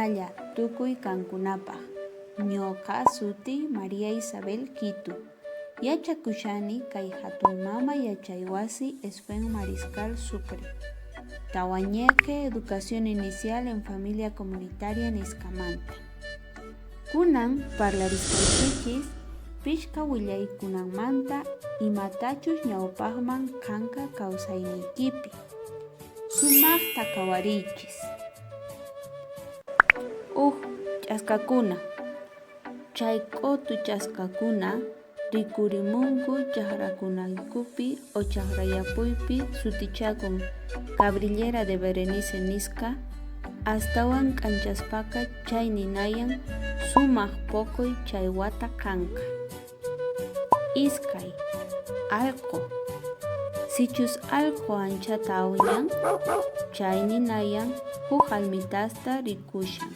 Imanalla tukuy kankunapaq. Ñuqa suti María Isabel Quito. Yachakushani kay hatun mama yachay wasi Esfen Mariscal Sucre. Tawañeque Educación Inicial en Familia Comunitaria nisqamanta. Kunan parlarisqaykichis pichqa willaykunamanta imatachus ñawpaqman kanqa kawsayniykipi. Sumaqta qhawariychis. Ch'askakuna. Chay q'utu ch'askakuna rikurimunku chaqrakunaykupi o chaqrayapuypi sutichakun Cabrillera de Berenice nisqa astawan k'anchaspaka chay ninayan sumaq poqoy chay wata kanqa. Iskay, allqu. Sichus allqu anchata awñan, chay ninayan huk almitasta rikushan.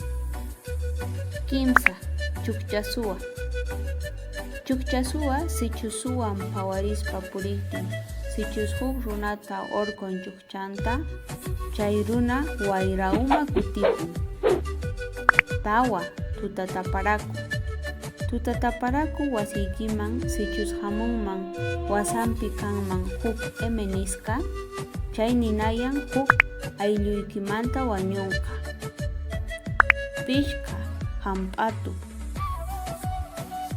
Kimsa, chukchasuwa. Chukchasuwa sichus suwan phawarispa puriktin, sichus huk runata orqon chukchanta, chay runa wayra uma kutipun. Tawa, tutataparaku. Tutataparaku wasiykiman sichus hamunman wasampi kanman huk nisqa, chay ninayan huk aylluykimanta wañunqa. Pichqa, hamp'atu.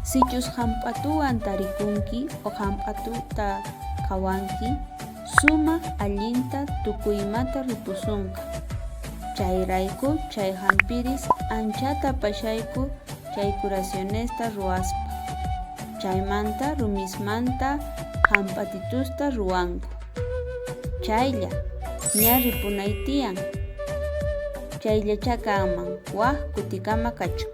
Sichus hamp'atuwan tarikunki o hamp'atuta qawanki, sumaq allinta tukuymanta ripusunqa. Chayrayku chay hampiris anchata pashayku chay curacionesta ruwaspa. Chaymanta rumismanta hamp'atitusta ruwanku. Chaylla ña ripunay tiyan. Chayllacha kanman waq kutikama kachun.